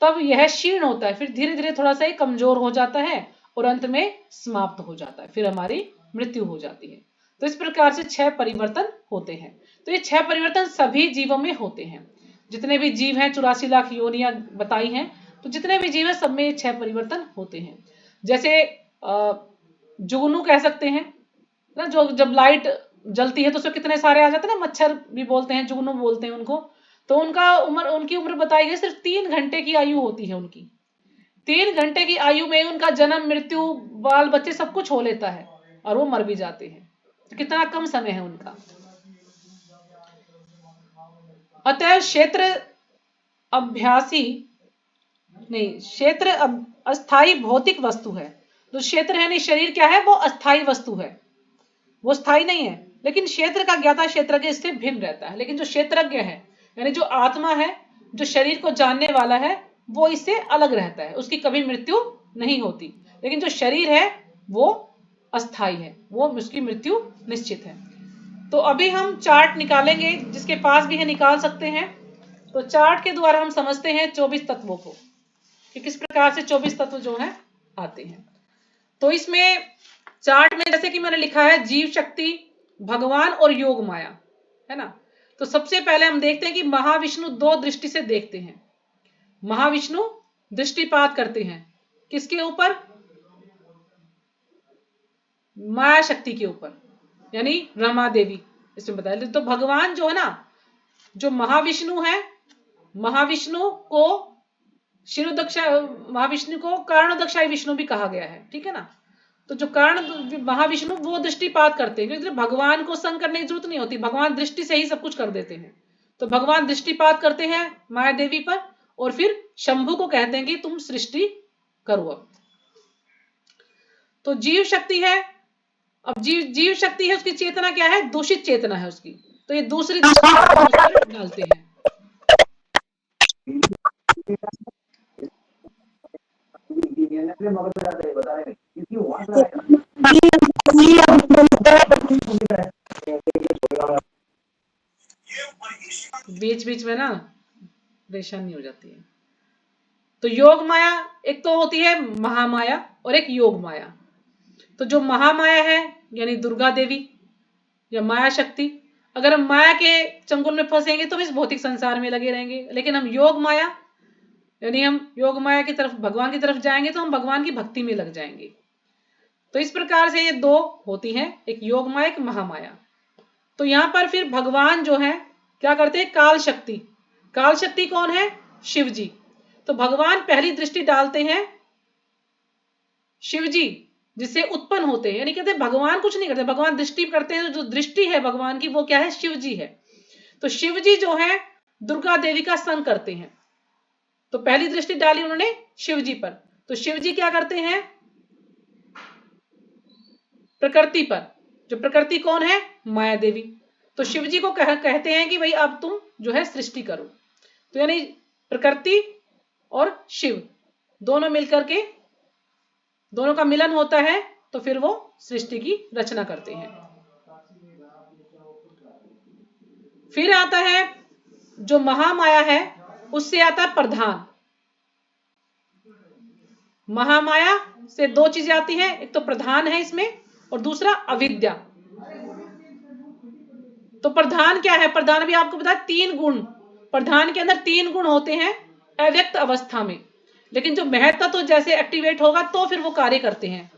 तब यह क्षीण होता है, फिर धीरे धीरे थोड़ा सा कमजोर हो जाता है और अंत में समाप्त हो जाता है, फिर हमारी मृत्यु हो जाती है। तो इस प्रकार से 6 परिवर्तन होते हैं। तो ये 6 परिवर्तन सभी जीवों में होते हैं। जितने भी जीव हैं, 84 लाख योनियां बताई हैं, तो जितने भी जीव हैं सब में ये 6 परिवर्तन होते हैं। जैसे जुगनू कह सकते हैं ना, जो जब लाइट जलती है तो उसमें कितने सारे आ जाते हैं ना, मच्छर भी बोलते हैं, जुगनू बोलते हैं उनको। तो उनकी उम्र बताई गई सिर्फ 3 घंटे की आयु होती है उनकी। 3 घंटे की आयु में उनका जन्म, मृत्यु, बाल बच्चे सब कुछ हो लेता है और वो मर भी जाते हैं। तो कितना कम समय है उनका। अतः क्षेत्र अस्थाई भौतिक वस्तु है। तो क्षेत्र है नहीं, शरीर क्या है? वो अस्थाई वस्तु है, वो स्थायी नहीं है। लेकिन क्षेत्र का ज्ञाता क्षेत्रज्ञ इससे भिन्न रहता है। लेकिन जो क्षेत्रज्ञ है, यानी जो आत्मा है, जो शरीर को जानने वाला है, वो इससे अलग रहता है, उसकी कभी मृत्यु नहीं होती। लेकिन जो शरीर है वो अस्थाई है, वो उसकी मृत्यु निश्चित है। तो अभी हम चार्ट निकालेंगे, जिसके पास भी है निकाल सकते हैं। तो चार्ट के द्वारा हम समझते हैं 24 तत्वों को, कि किस प्रकार से 24 तत्व जो है आते हैं। तो इसमें चार्ट में जैसे कि मैंने लिखा है जीव शक्ति, भगवान और योग माया, है ना। तो सबसे पहले हम देखते हैं कि महाविष्णु 2 दृष्टि से देखते हैं। महाविष्णु दृष्टिपात करते हैं किसके ऊपर? माया शक्ति के ऊपर, यानी रमा देवी, इसमें बताया। तो भगवान जो है ना, जो महाविष्णु है, महाविष्णु को कारण दक्षाई विष्णु भी कहा गया है, ठीक है ना। तो जो कारण महाविष्णु वो दृष्टिपात करते हैं, क्योंकि भगवान को संग करने की जरूरत नहीं होती, भगवान दृष्टि से ही सब कुछ कर देते हैं। तो भगवान दृष्टिपात करते हैं माया देवी पर, और फिर शंभु को कहते हैं कि तुम सृष्टि करो अब। तो जीव शक्ति है, अब जीव शक्ति है, उसकी चेतना क्या है, दूषित चेतना है उसकी, तो ये दूसरी दृष्टि डालते हैं। बीच बीच में ना परेशानी हो जाती है। तो योग माया एक तो होती है महामाया और एक योग माया। तो जो महामाया है यानी दुर्गा देवी या माया शक्ति, अगर हम माया के चंगुल में फंसेंगे तो इस भौतिक संसार में लगे रहेंगे, लेकिन हम योग माया यानी हम योग माया की तरफ, भगवान की तरफ जाएंगे तो हम भगवान की भक्ति में लग जाएंगे। तो इस प्रकार से ये दो होती हैं, एक योग माया एक महामाया। तो यहां पर फिर भगवान जो है क्या करते हैं, काल शक्ति। काल शक्ति कौन है, शिव जी। तो भगवान पहली दृष्टि डालते हैं शिव जी, जिससे उत्पन्न होते हैं, यानी कहते हैं भगवान कुछ नहीं करते, भगवान दृष्टि करते हैं। जो दृष्टि है भगवान की वो क्या है, शिव जी है। तो शिव जी जो है दुर्गा देवी का संग करते हैं। तो पहली दृष्टि डाली उन्होंने शिव जी पर। तो शिव जी क्या करते हैं, प्रकृति पर। जो प्रकृति कौन है, माया देवी। तो शिव जी को कहते हैं कि भाई अब तुम जो है सृष्टि करो। तो यानी प्रकृति और शिव दोनों मिलकर के, दोनों का मिलन होता है, तो फिर वो सृष्टि की रचना करते हैं। फिर आता है जो महामाया है, उससे आता है प्रधान। महामाया से दो चीजें आती हैं, एक तो प्रधान है इसमें और दूसरा अविद्या। तो प्रधान क्या है, प्रधान भी आपको पता है 3 गुण, प्रधान के अंदर 3 गुण होते हैं अव्यक्त अवस्था में, लेकिन जो महत्व तो जैसे एक्टिवेट होगा तो फिर वो कार्य करते हैं,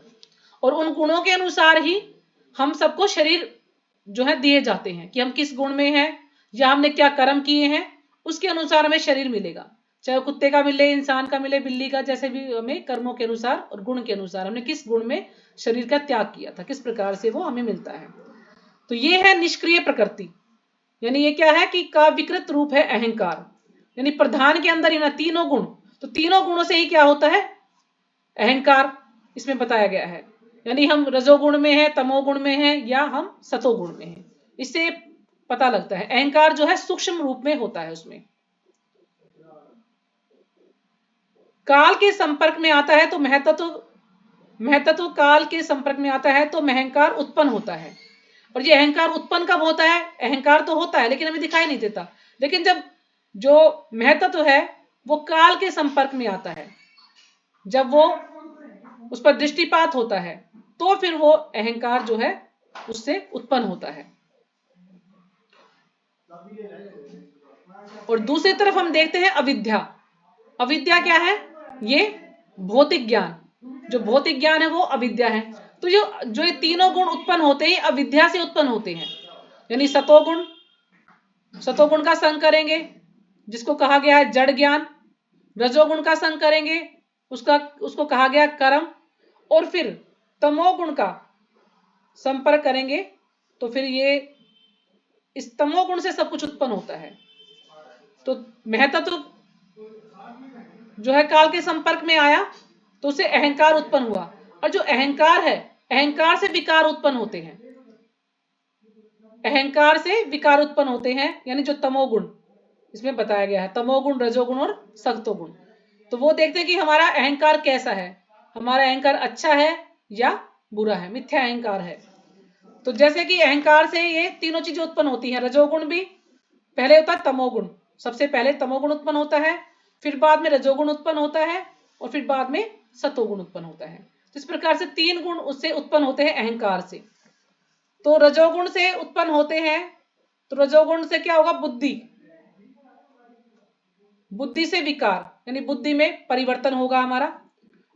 और उन गुणों के अनुसार ही हम सबको शरीर जो है दिए जाते हैं कि हम किस गुण में हैं या हमने क्या कर्म किए हैं, उसके अनुसार हमें शरीर मिलेगा। चाहे कुत्ते का मिले, इंसान का मिले, बिल्ली का, जैसे भी हमें कर्मों के अनुसार और गुण के अनुसार हमने किस गुण में शरीर का त्याग किया था, किस प्रकार से वो हमें मिलता है। तो ये है निष्क्रिय प्रकृति, यानी ये क्या है कि का विकृत रूप है अहंकार। यानी प्रधान के अंदर ही ना तीनों गुण, तो तीनों गुणों से ही क्या होता है, अहंकार इसमें बताया गया है। यानी हम रजोगुण में है, तमोगुण में है, या हम सतोगुण में है। इससे पता लगता है अहंकार जो है सूक्ष्म रूप में होता है। उसमें काल के संपर्क में आता है तो महत्व काल के संपर्क में आता है तो अहंकार उत्पन्न होता है। और ये अहंकार उत्पन्न कब होता है, अहंकार तो होता है लेकिन हमें दिखाई नहीं देता, लेकिन जब जो महत्व है वो काल के संपर्क में आता है, जब वो उस पर दृष्टिपात होता है तो फिर वो अहंकार जो है उससे उत्पन्न होता है। और दूसरी तरफ हम देखते हैं अविद्या। अविद्या क्या है, ये भौतिक ज्ञान, जो भौतिक ज्ञान है वो अविद्या है। तो जो ये तीनों गुण उत्पन्न होते हैं अविद्या से उत्पन्न होते हैं। यानी सतोगुण का संग करेंगे जिसको कहा गया है जड़ ज्ञान, रजोगुण का संग करेंगे उसको कहा गया कर्म, और फिर तमोगुण का संपर्क करेंगे तो फिर ये इस तमोगुण से सब कुछ उत्पन्न होता है। तो महत्व जो है काल के संपर्क में आया तो उसे अहंकार उत्पन्न हुआ, और जो अहंकार है अहंकार से विकार उत्पन्न होते हैं, अहंकार से विकार उत्पन्न होते हैं। यानी जो तमोगुण इसमें बताया गया है, तमोगुण, रजोगुण और सत्वगुण। तो वो देखते हैं कि हमारा अहंकार कैसा है, हमारा अहंकार अच्छा है या बुरा है, मिथ्या अहंकार है। तो जैसे कि अहंकार से ये तीनों चीजें उत्पन्न होती हैं। रजोगुण भी पहले होता है तमोगुण, सबसे पहले तमोगुण उत्पन्न होता है, फिर बाद में रजोगुण उत्पन्न होता है, और फिर बाद में सतोगुण उत्पन्न होता है। तो इस प्रकार से 3 गुण उससे उत्पन्न होते हैं अहंकार से। तो रजोगुण से उत्पन्न होते हैं, तो रजोगुण से क्या होगा, बुद्धि से विकार, यानी बुद्धि में परिवर्तन होगा हमारा।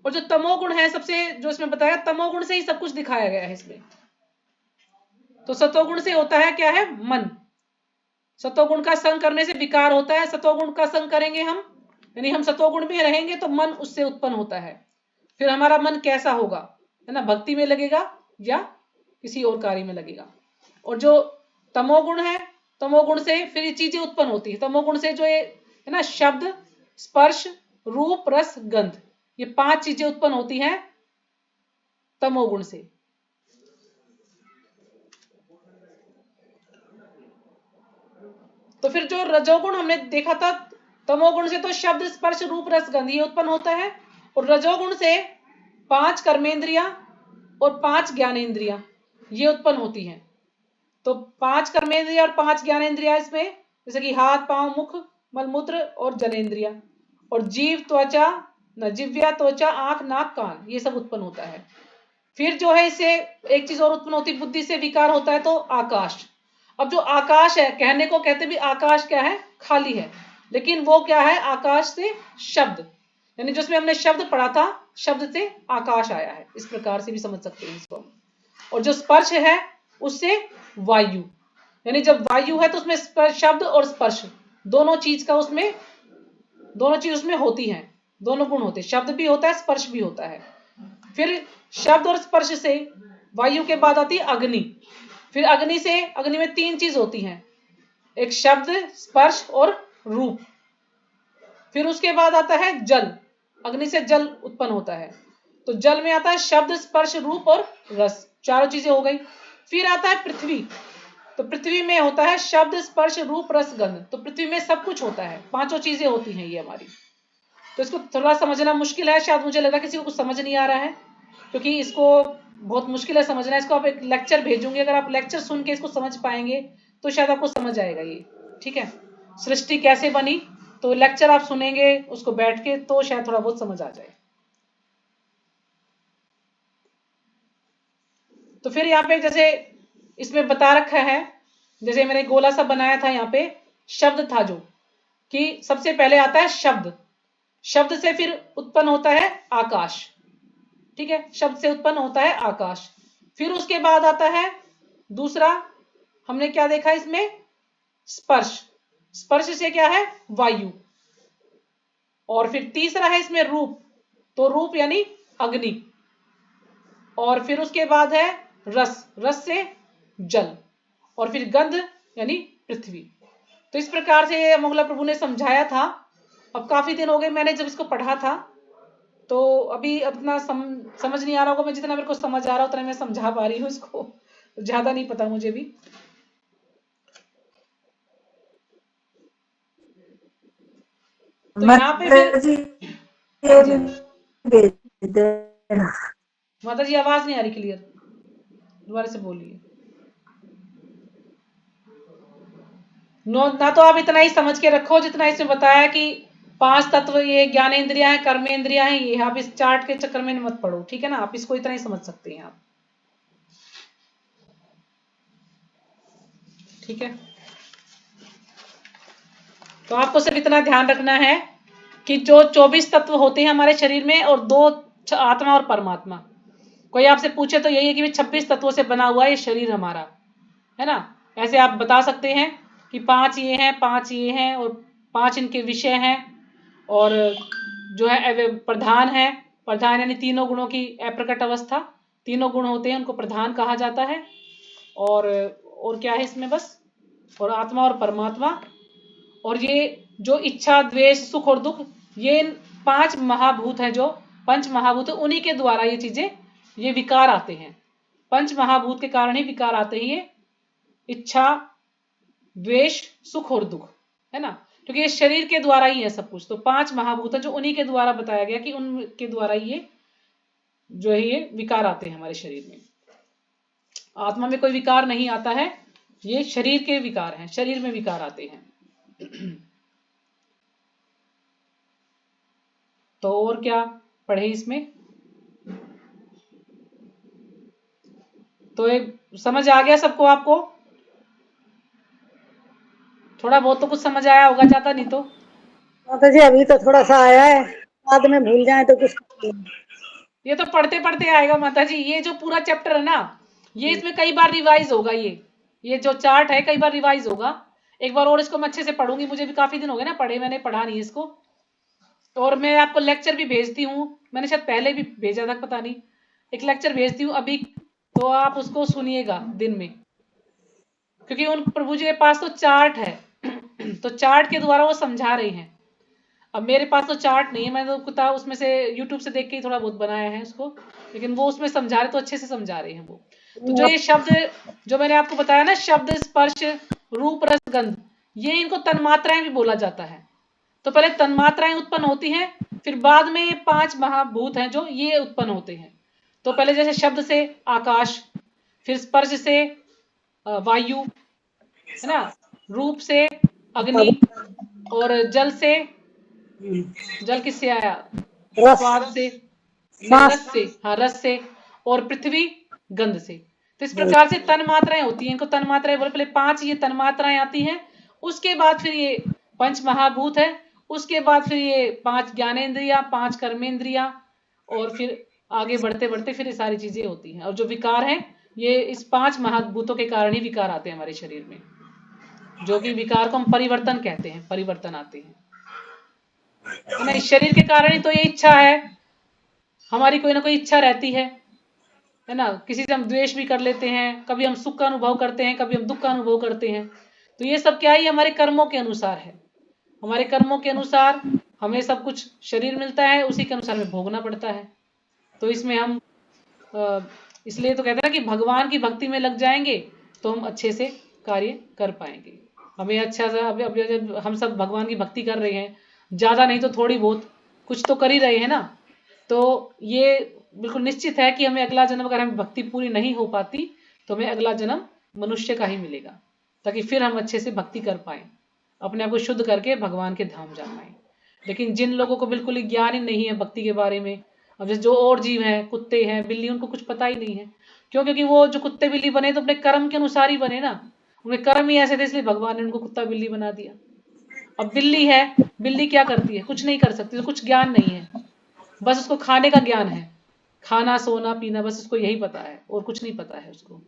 और जो तमोगुण है सबसे, जो इसमें बताया, तमोगुण से ही सब कुछ दिखाया गया है इसमें। तो सतोगुण से होता है क्या है, मन। सतोगुण का संग करने से विकार होता है, सतोगुण का संग करेंगे हम, यानी हम सतोगुण में रहेंगे तो मन उससे उत्पन्न होता है। फिर हमारा मन कैसा होगा, है ना, भक्ति में लगेगा या किसी और कार्य में लगेगा। और जो तमोगुण है, तमोगुण से फिर ये चीजें उत्पन्न होती है। तमोगुण से जो ये है ना, शब्द, स्पर्श, रूप, रस, गंध, ये 5 चीजें उत्पन्न होती हैं तमोगुण से। तो फिर जो रजोगुण हमने देखा था, तमोगुण से तो शब्द स्पर्श रूप रस गंध ये उत्पन्न होता है, और रजोगुण से 5 कर्मेंद्रियां और 5 ज्ञानेंद्रियां ये उत्पन्न होती हैं। तो 5 कर्मेंद्रियां और 5 ज्ञानेंद्रियां इसमें, जैसे कि हाथ पांव मुख मलमूत्र और जनेंद्रिया, और जीव त्वचा न जिव्या त्वचा आंख नाक कान ये सब उत्पन्न होता है। फिर जो है इससे एक चीज और उत्पन्न होती है, बुद्धि से विकार होता है, तो आकाश। अब जो आकाश है, कहने को कहते भी आकाश क्या है, खाली है, लेकिन वो क्या है, आकाश से शब्द, यानी जिसमें हमने शब्द पढ़ा था, शब्द से आकाश आया है, इस प्रकार से भी समझ सकते हैं इसको। और जो स्पर्श है उससे वायु, यानी जब वायु है तो उसमें शब्द और स्पर्श दोनों चीज उसमें होती हैं, दोनों गुण होते हैं, शब्द भी होता है स्पर्श भी होता है। फिर शब्द और स्पर्श से वायु के बाद आती है अग्नि। फिर अग्नि से, अग्नि में 3 चीज होती हैं, एक शब्द स्पर्श और रूप। फिर उसके बाद आता है जल, अग्नि से जल उत्पन्न होता है, तो जल में आता है शब्द स्पर्श रूप और रस, चारों चीजें हो गई। फिर आता है पृथ्वी, तो पृथ्वी में होता है शब्द स्पर्श रूप रस गंध, तो पृथ्वी में सब कुछ होता है, 5 चीजें होती हैं ये हमारी। तो इसको थोड़ा समझना मुश्किल है, शायद मुझे लगा किसी को कुछ समझ नहीं आ रहा है, क्योंकि इसको बहुत मुश्किल है समझना। इसको आप एक लेक्चर भेजूंगी, अगर आप लेक्चर सुन के इसको समझ पाएंगे तो शायद आपको समझ आएगा ये, ठीक है। सृष्टि कैसे बनी, तो लेक्चर आप सुनेंगे उसको बैठ के, तो शायद थोड़ा बहुत समझ आ जाए। तो फिर यहाँ पे जैसे इसमें बता रखा है, जैसे मैंने गोला सा बनाया था, यहाँ पे शब्द था जो कि सबसे पहले आता है शब्द, शब्द से फिर उत्पन्न होता है आकाश, ठीक है, शब्द से उत्पन्न होता है आकाश। फिर उसके बाद आता है दूसरा, हमने क्या देखा इसमें, स्पर्श, स्पर्श से क्या है, वायु। और फिर तीसरा है इसमें रूप, तो रूप यानी अग्नि। और फिर उसके बाद है रस, रस से जल। और फिर गंध यानी पृथ्वी। तो इस प्रकार से मोगला प्रभु ने समझाया था। अब काफी दिन हो गए मैंने जब इसको पढ़ा था, तो अभी अपना समझ नहीं आ रहा होगा, मैं जितना मेरे को समझ आ रहा उतना मैं समझा पा रही हूँ इसको, ज्यादा नहीं पता मुझे भी। तो यहाँ पे माता जी फिर, ये हाँ जी भी भेज देना। माता जी आवाज नहीं आ रही क्लियर, दोबारा से बोलिए। ना तो आप इतना ही समझ के रखो जितना इसमें बताया कि 5 तत्व ये ज्ञानेंद्रियां हैं, कर्मेंद्रियां हैं, ये आप इस चार्ट के चक्कर में मत पढ़ो, ठीक है ना, आप इसको इतना ही समझ सकते हैं आप, ठीक है। तो आपको सिर्फ इतना ध्यान रखना है कि जो 24 तत्व होते हैं हमारे शरीर में, और 2 आत्मा और परमात्मा। कोई आपसे पूछे तो यही है कि 26 तत्वों से बना हुआ है ये शरीर हमारा, है ना। ऐसे आप बता सकते हैं कि 5 ये हैं, 5 ये हैं, और 5 इनके विषय हैं, और जो है प्रधान है, प्रधान यानी तीनों गुणों की अप्रकट अवस्था, तीनों गुण होते हैं उनको प्रधान कहा जाता है। और क्या है इसमें, बस, और आत्मा और परमात्मा। और ये जो इच्छा द्वेष सुख और दुख, ये 5 महाभूत हैं, जो 5 महाभूत है, उन्हीं के द्वारा ये चीजें, ये विकार आते हैं, 5 महाभूत के कारण ही विकार आते हैं, ये इच्छा द्वेष सुख और दुख, है ना, क्योंकि ये शरीर के द्वारा ही है सब कुछ। तो 5 महाभूत है जो उन्हीं के द्वारा बताया गया कि उनके द्वारा ये जो है ये विकार आते हैं हमारे शरीर में। आत्मा में कोई विकार नहीं आता है, ये शरीर के विकार हैं, शरीर में विकार आते हैं। तो और क्या पढ़े इसमें, तो एक समझ आ गया सबको, आपको थोड़ा बहुत तो कुछ समझ आया होगा, ज्यादा नहीं तो। माता जी अभी तो थोड़ा सा आया है, बाद में भूल जाए तो कुछ। ये तो पढ़ते पढ़ते आएगा माता जी, ये जो पूरा चैप्टर है ना, ये इसमें कई बार रिवाइज होगा, ये जो चार्ट है कई बार रिवाइज होगा। एक बार और इसको मैं अच्छे से पढ़ूंगी, मुझे भी काफी दिन हो गए ना पढ़े, मैंने पढ़ा नहीं इसको। और मैं आपको लेक्चर भी भेजती हूँ, मैंने शायद पहले भी भेजा था, पता नहीं, एक लेक्चर भेजती हूँ अभी, तो आप उसको सुनिएगा दिन में, क्योंकि उन प्रभु जी के पास तो चार्ट है। तो चार्ट के द्वारा वो समझा रहे हैं। अब मेरे पास तो चार्ट नहीं है, मैंने तो किताब उसमें से यूट्यूब से देख के ही थोड़ा बहुत बनाया है उसको, लेकिन वो उसमें समझा रहे तो अच्छे से समझा रहे हैं वो। तो जो ये शब्द जो मैंने आपको बताया ना, शब्द स्पर्श रूप रस गंध, ये इनको तन्मात्राएं भी बोला जाता है। तो पहले तन्मात्राएं उत्पन्न होती हैं, फिर बाद में ये 5 महाभूत हैं जो ये उत्पन्न होते हैं। तो पहले जैसे शब्द से आकाश, फिर स्पर्श से वायु, है ना, रूप से अग्नि, और जल से, जल किससे आया, रस स्वाद से, नहीं सांस रस से, हाँ रस से, और पृथ्वी गंध से। तो इस प्रकार से तन मात्राएं होती हैं, इनको तन मात्राएं बोले। पहले 5 ये तन मात्राएं आती हैं, उसके बाद फिर ये 5 महाभूत है, उसके बाद फिर ये 5 ज्ञानेंद्रिया, 5 कर्मेंद्रिया, और फिर आगे बढ़ते बढ़ते फिर ये सारी चीजें होती हैं। और जो विकार हैं, ये इस 5 महाभूतों के कारण ही विकार आते हैं हमारे शरीर में, जो कि विकार को हम परिवर्तन कहते हैं, परिवर्तन आते हैं, है ना। इस शरीर के कारण ही तो ये इच्छा है हमारी, कोई ना कोई इच्छा रहती है ना। किसी से हम द्वेष भी कर लेते हैं, कभी हम सुख का अनुभव करते हैं, कभी हम दुख का अनुभव करते हैं। तो ये सब क्या है, ये हमारे कर्मों के अनुसार है। हमारे कर्मों के अनुसार हमें सब कुछ शरीर मिलता है, उसी के अनुसार हमें भोगना पड़ता है। तो इसमें हम इसलिए तो कहते हैं ना कि भगवान की भक्ति में लग जाएंगे तो हम अच्छे से कार्य कर पाएंगे। हमें अच्छा सा, अब हम सब भगवान की भक्ति कर रहे हैं, ज्यादा नहीं तो थोड़ी बहुत कुछ तो कर ही रहे हैं ना। तो ये बिल्कुल निश्चित है कि हमें अगला जन्म, अगर हमें भक्ति पूरी नहीं हो पाती तो हमें अगला जन्म मनुष्य का ही मिलेगा, ताकि फिर हम अच्छे से भक्ति कर पाए, अपने आप को शुद्ध करके भगवान के धाम जा पाए। लेकिन जिन लोगों को बिल्कुल ही ज्ञान ही नहीं है भक्ति के बारे में, अब जैसे जो और जीव हैं, कुत्ते हैं, बिल्ली, उनको कुछ पता ही नहीं है। क्यों? क्योंकि वो जो कुत्ते बिल्ली बने तो अपने कर्म के अनुसार ही बने ना, उनके कर्म ही ऐसे थे, इसलिए भगवान ने उनको कुत्ता बिल्ली बना दिया। अब बिल्ली है, बिल्ली क्या करती है? कुछ नहीं कर सकती, तो कुछ ज्ञान नहीं है, बस उसको खाने का ज्ञान है, खाना सोना पीना, बस उसको यही पता है और कुछ नहीं पता है उसको।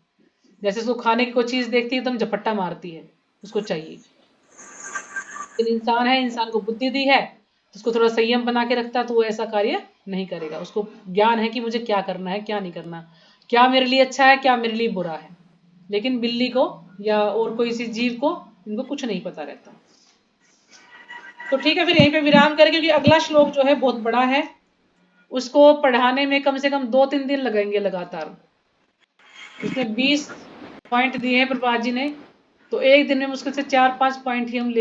जैसे उसको खाने की कोई चीज देखती है तो झपट्टा मारती है, उसको चाहिए। लेकिन इंसान है, इंसान को बुद्धि दी है, तो उसको थोड़ा संयम बना के रखता तो वो ऐसा कार्य नहीं करेगा। उसको ज्ञान है कि मुझे क्या करना है, क्या नहीं करना, क्या मेरे लिए अच्छा है, क्या मेरे लिए बुरा है। लेकिन बिल्ली को या और कोई सी जीव को, इनको कुछ नहीं पता रहता। तो ठीक है, फिर यहीं पे विराम करें, क्योंकि अगला श्लोक जो है बहुत बड़ा है, उसको पढ़ाने में कम से कम 2-3 दिन लगेंगे लगातार। इसमें 20 पॉइंट दिए हैं प्रभुपाद जी ने, तो एक दिन में मुश्किल से 4-5 पॉइंट ही हम ले